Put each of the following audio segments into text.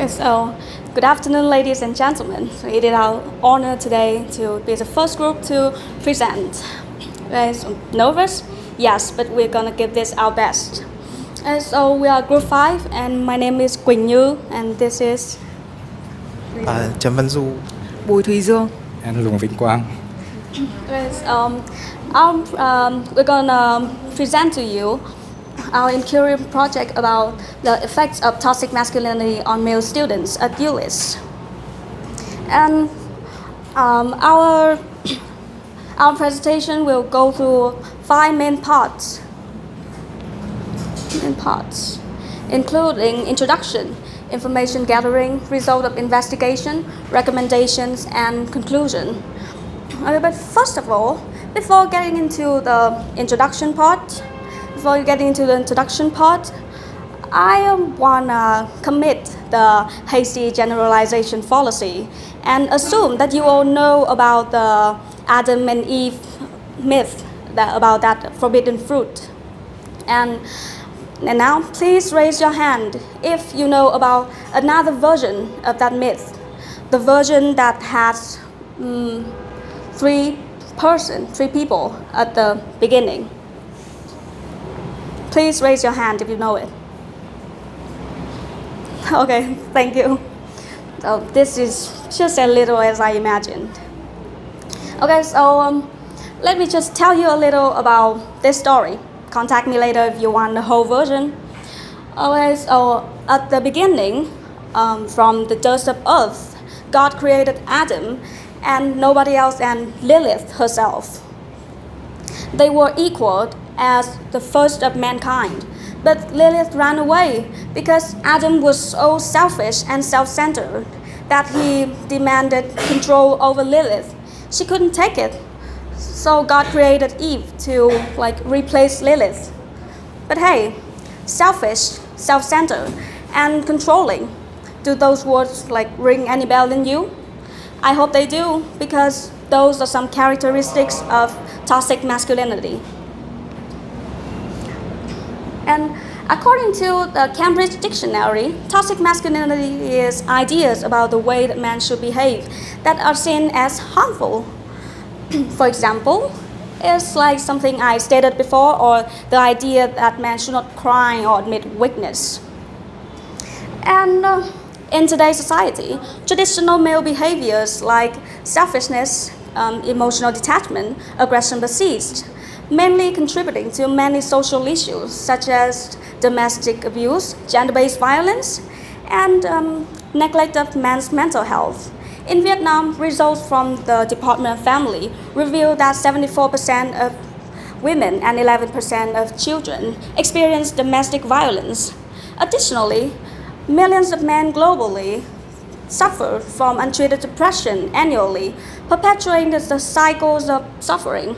Okay, so good afternoon, ladies and gentlemen. So it is our honor today to be the first group to present. So nervous? Yes, but we're gonna give this our best. So we are group 5, and my name is Quỳnh Như, and this is Trần Văn Du, Bùi Thùy Dương, and Lùng Vĩnh Quang. We're gonna present to you our inquiry project about the effects of toxic masculinity on male students at ULIS. And our presentation will go through 5 main parts, including introduction, information gathering, result of investigation, recommendations, and conclusion. But first of all, before getting into the introduction part, I wanna commit the hasty generalization fallacy and assume that you all know about the Adam and Eve myth about that forbidden fruit. And now please raise your hand if you know about another version of that myth, the version that has three people at the beginning. Please raise your hand if you know it. Okay, thank you. So this is just as little as I imagined. Okay, so let me just tell you a little about this story. Contact me later if you want the whole version. Okay, so at the beginning, from the dust of earth, God created Adam and nobody else, and Lilith herself. They were equal as the first of mankind, but Lilith ran away because Adam was so selfish and self-centered that he demanded control over Lilith. She couldn't take it, so God created Eve to replace Lilith. But hey, selfish, self-centered, and controlling, do those words ring any bell in you? I hope they do, because those are some characteristics of toxic masculinity. And according to the Cambridge Dictionary, toxic masculinity is ideas about the way that men should behave that are seen as harmful. For example, it's like something I stated before, or the idea that men should not cry or admit weakness. And in today's society, traditional male behaviors like selfishness, emotional detachment, aggression persist, mainly contributing to many social issues such as domestic abuse, gender-based violence, and neglect of men's mental health. In Vietnam, results from the Department of Family reveal that 74% of women and 11% of children experience domestic violence. Additionally, millions of men globally suffer from untreated depression annually, perpetuating the cycles of suffering.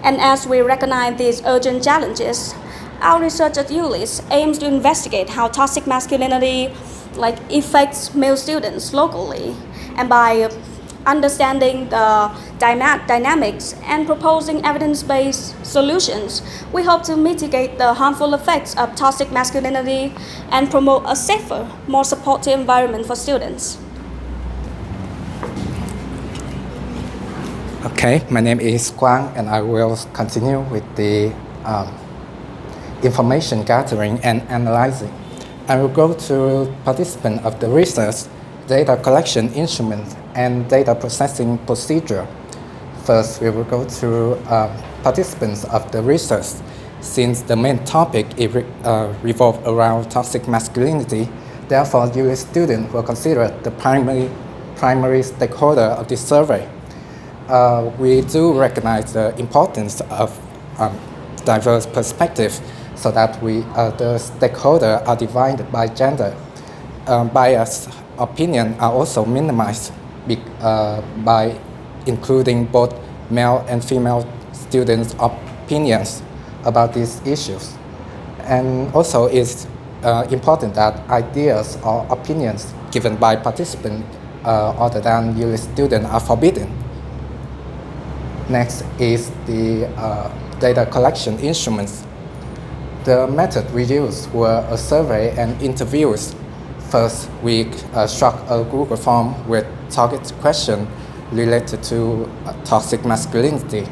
And as we recognize these urgent challenges, our research at ULIS aims to investigate how toxic masculinity affects male students locally. And by understanding the dynamics and proposing evidence-based solutions, we hope to mitigate the harmful effects of toxic masculinity and promote a safer, more supportive environment for students. Okay, my name is Quang, and I will continue with the information gathering and analyzing. I will go to participants of the research, data collection instrument, and data processing procedure. First, we will go through participants of the research. Since the main topic revolves around toxic masculinity, therefore, ULIS students were considered the primary stakeholder of this survey. We do recognize the importance of diverse perspectives so that the stakeholders are divided by gender. Bias opinions are also minimized by including both male and female students' opinions about these issues. And also it's important that ideas or opinions given by participants other than ULIS students are forbidden. Next is the data collection instruments. The method we used were a survey and interviews First, we struck a Google form with target question related to toxic masculinity.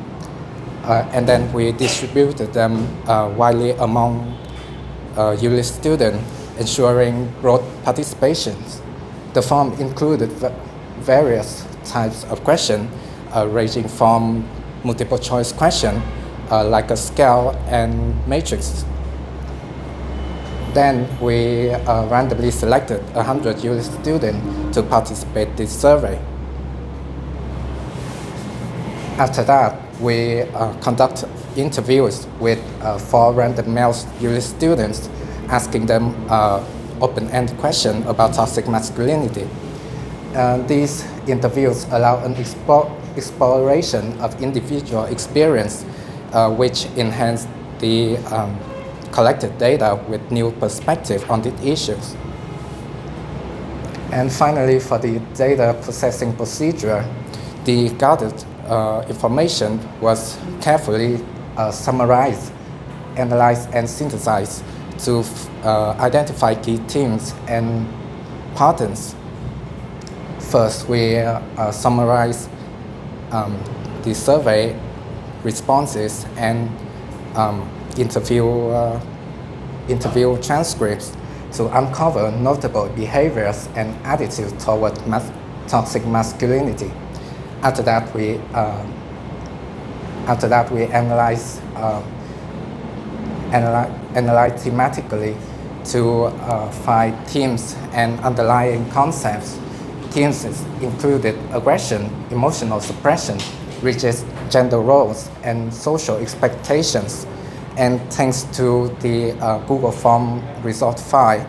And then we distributed them widely among ULIS students, ensuring broad participation. The form included various types of questions, ranging from multiple choice question, like a scale and matrix. Then we randomly selected 100 ULIS students to participate in this survey. After that, we conduct interviews with 4 random male ULIS students, asking them open-ended questions about toxic masculinity. These interviews allow an exploration of individual experience, which enhance the collected data with new perspective on the issues. And finally, for the data processing procedure, the gathered information was carefully summarized, analyzed, and synthesized to identify key themes and patterns. First, we summarize the survey responses and interview transcripts to uncover notable behaviors and attitudes toward toxic masculinity. After that, we analyze thematically to find themes and underlying concepts. Themes included aggression, emotional suppression, rigid gender roles, and social expectations. And thanks to the Google Form result file,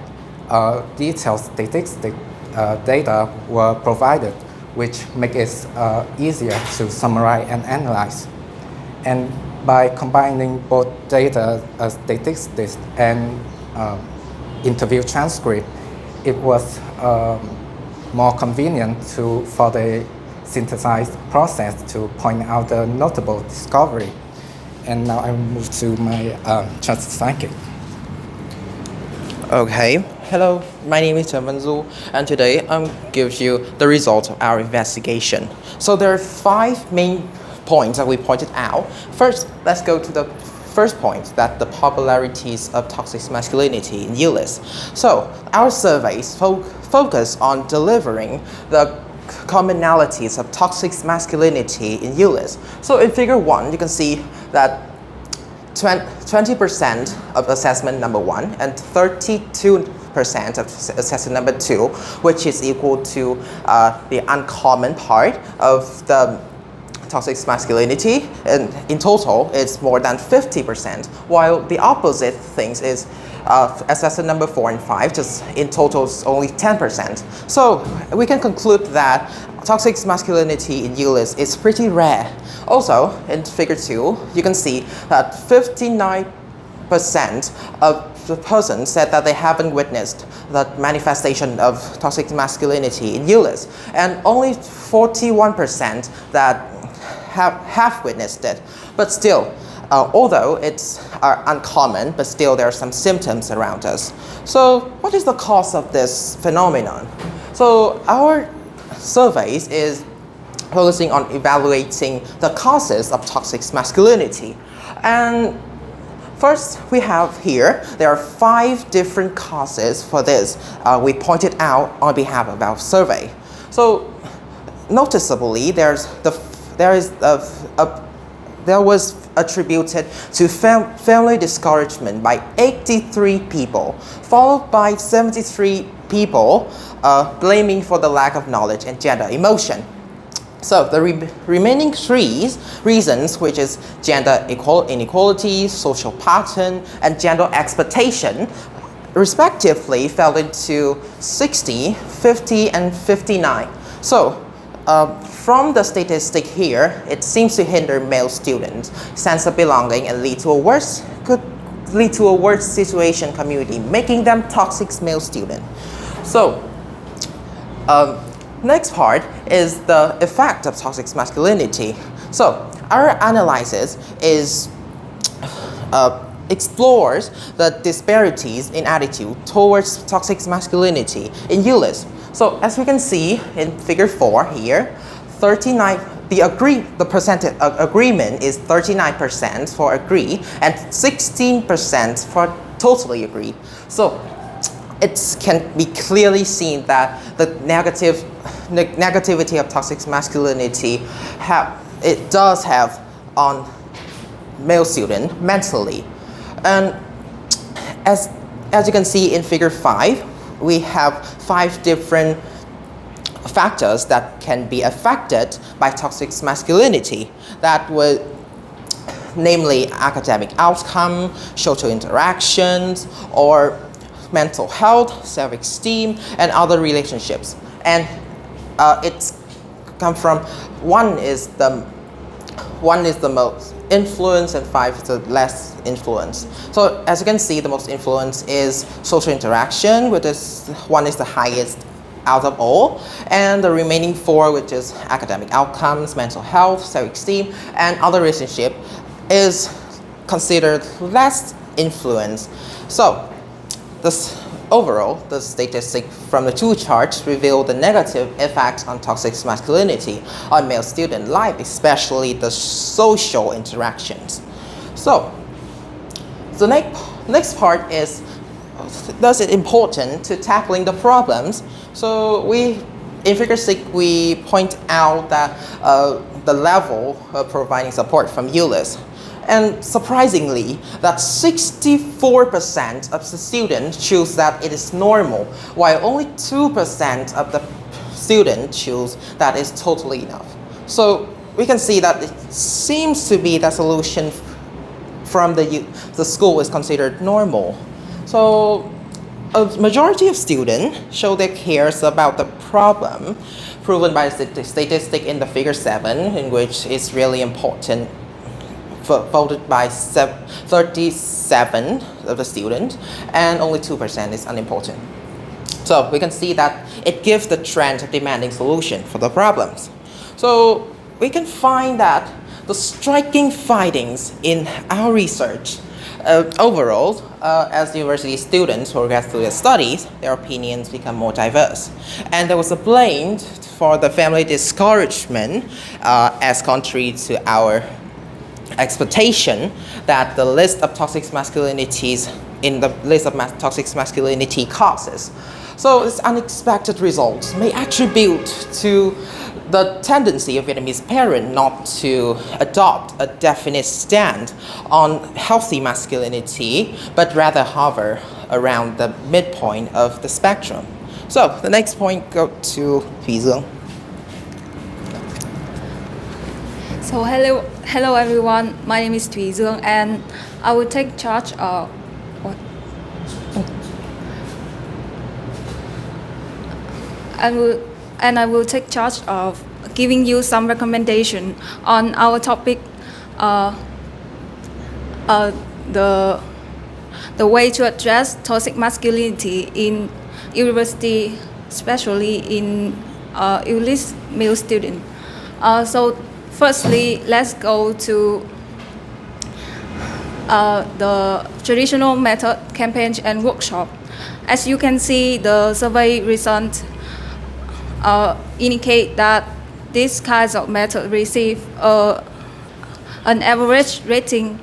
detailed statistic data were provided, which make it easier to summarize and analyze. And by combining both data, statistics, and interview transcript, it was more convenient for the synthesized process to point out the notable discovery. And now I move to my trusted psychic. Okay, hello, my name is Chen Wenzu, and today I'm give you the result of our investigation. So there are 5 main points that we pointed out. First, let's go to the first point, that the popularities of toxic masculinity in ULIS. So our surveys focus on delivering the commonalities of toxic masculinity in ULIS. So in figure 1, you can see that 20% of assessment number 1 and 32% of assessment number 2, which is equal to the uncommon part of the toxic masculinity, and in total it's more than 50%, while the opposite things is assessment number 4 and 5, just in total is only 10%. So we can conclude that toxic masculinity in ULIS is pretty rare. Also, in figure 2, you can see that 59% of the persons said that they haven't witnessed the manifestation of toxic masculinity in ULIS, and only 41% that have witnessed it. But still, although it's uncommon, but still there are some symptoms around us. So what is the cause of this phenomenon? So our surveys is focusing on evaluating the causes of toxic masculinity. And first, we have here, there are 5 different causes for this we pointed out on behalf of our survey. So noticeably, there was attributed to family discouragement by 83 people, followed by 73 people blaming for the lack of knowledge and gender emotion. So the remaining 3 reasons, which is gender inequality, social pattern, and gender expectation, respectively fell into 60, 50, and 59. So from the statistic here, it seems to hinder male students' sense of belonging and could lead to a worse situation community, making them toxic male student. So next part is the effect of toxic masculinity. So our analysis is explores the disparities in attitude towards toxic masculinity in ULIS. So as we can see in figure 4 here, 39 the percentage agreement is 39% for agree and 16% for totally agree. So it can be clearly seen that the negativity of toxic masculinity it does have on male student mentally. And as you can see in figure 5, we have 5 different factors that can be affected by toxic masculinity. That would namely academic outcome, social interactions, or mental health, self-esteem, and other relationships. And it's come from one is the most influence and 5 is the less influence. So as you can see, the most influence is social interaction, which is one is the highest out of all, and the remaining 4, which is academic outcomes, mental health, self-esteem, and other relationship, is considered less influence. So this overall, the statistic from the 2 charts reveal the negative effects on toxic masculinity on male student life, especially the social interactions. So the next part is, thus it's important to tackling the problems. So in figure 6, we point out that the level of providing support from ULIS. And surprisingly, that 64% of the students choose that it is normal, while only 2% of the students choose that it's totally enough. So we can see that it seems to be the solution from the school is considered normal. So a majority of students show their cares about the problem, proven by the statistic in the figure 7, in which it's really important, voted by 37 of the students, and only 2% is unimportant. So we can see that it gives the trend of demanding solution for the problems. So we can find that the striking findings in our research overall, as university students progress through their studies, their opinions become more diverse. And there was a blame for the family discouragement as contrary to our expectation that the list of toxic masculinities in the list of toxic masculinity causes. So this unexpected results may attribute to the tendency of Vietnamese parents not to adopt a definite stand on healthy masculinity, but rather hover around the midpoint of the spectrum. So the next point go to Thủy Dương. So hello everyone. My name is Thủy Dương, and I will take charge of I will take charge of giving you some recommendation on our topic, the way to address toxic masculinity in university, especially in ULIS male student. So firstly, let's go to the traditional method campaign and workshop. As you can see, the survey results indicate that these kinds of methods receive an average rating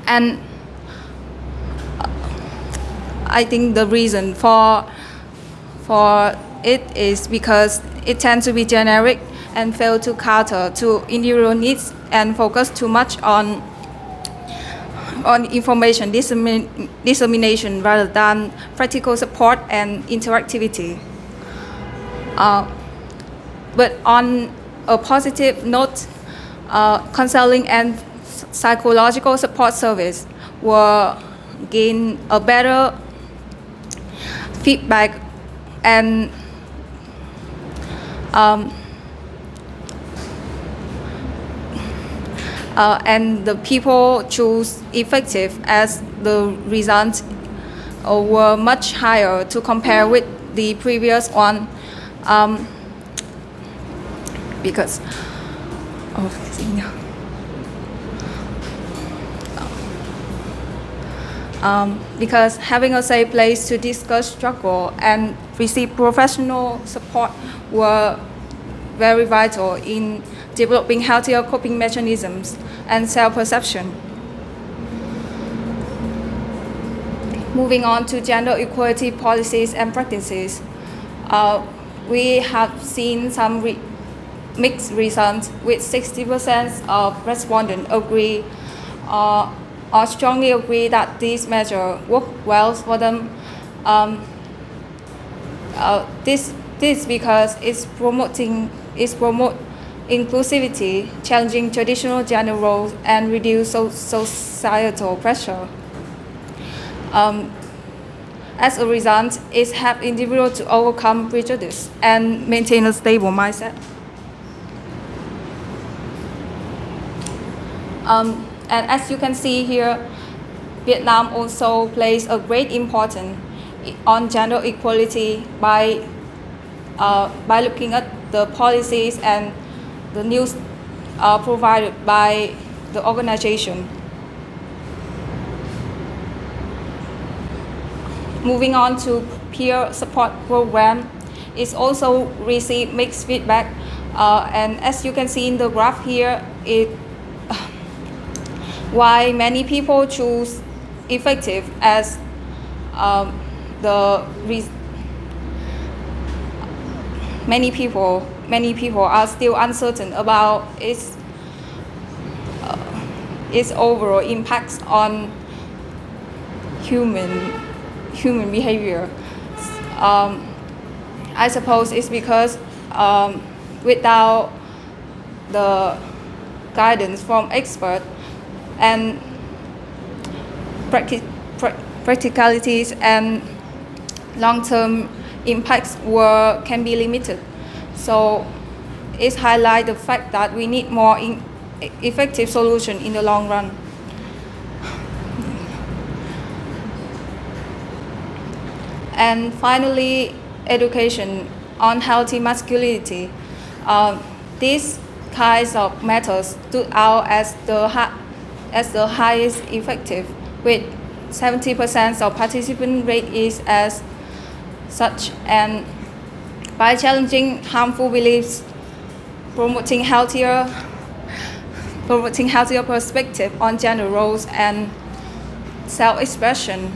and I think the reason for it is because it tends to be generic and fail to cater to individual needs and focus too much on information dissemination rather than practical support and interactivity. But on a positive note, counseling and psychological support service will gain a better feedback and the people choose effective as the results were much higher to compare with the previous one, Because of because having a safe place to discuss struggle and receive professional support were very vital in developing healthier coping mechanisms and self-perception. Moving on to gender equality policies and practices, we have seen some mixed results, with 60% of respondents agree or strongly agree that these measures work well for them. This because it's promote inclusivity, challenging traditional gender roles, and reduce societal pressure. As a result, it helps individuals to overcome prejudice and maintain a stable mindset. And as you can see here, Vietnam also plays a great importance on gender equality by looking at the policies and the news provided by the organization. Moving on to peer support program, it's also received mixed feedback, and as you can see in the graph here, why many people choose effective as many people are still uncertain about its overall impacts on human behavior. I suppose it's because without the guidance from experts and practicalities and long-term impacts can be limited. So it highlights the fact that we need more effective solution in the long run. And finally, education on healthy masculinity. These kinds of methods stood out as the highest effective, with 70% of participant rate is as such, and by challenging harmful beliefs, promoting healthier perspective on gender roles and self-expression.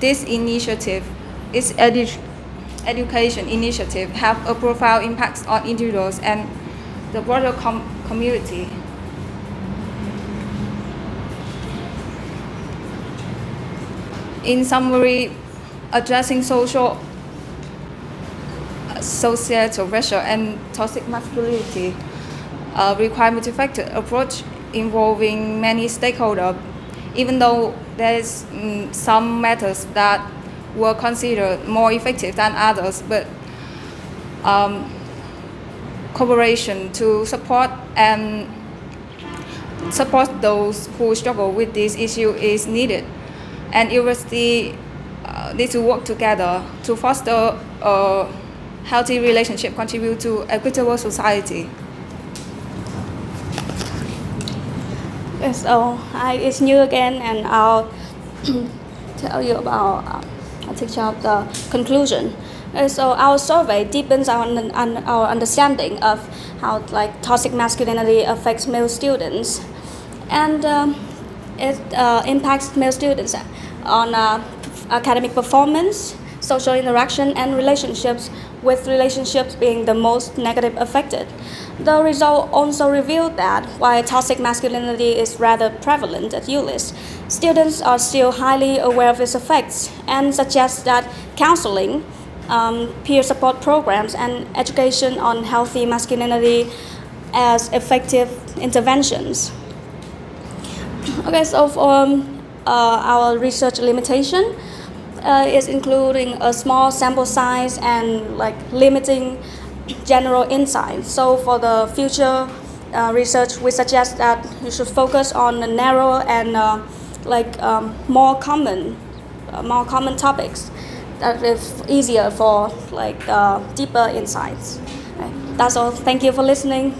This initiative, education initiative, have a profound impact on individuals and the broader community. In summary, addressing societal pressure and toxic masculinity require multi-factor approach involving many stakeholders. Even though there is some methods that were considered more effective than others, but cooperation to support those who struggle with this issue is needed, and university need to work together to foster a healthy relationship, contribute to equitable society. So it's Như again, and I'll tell you about I'll take care of the conclusion. So our survey deepens our understanding of how toxic masculinity affects male students, and it impacts male students on academic performance, social interaction, and relationships, with relationships being the most negative affected. The result also revealed that while toxic masculinity is rather prevalent at ULIS, students are still highly aware of its effects and suggest that counseling, peer support programs, and education on healthy masculinity as effective interventions. Okay, so for our research limitation is including a small sample size and limiting general insights. So for the future research, we suggest that you should focus on the narrow and more common topics, that is easier for like deeper insights. Right. That's all. Thank you for listening.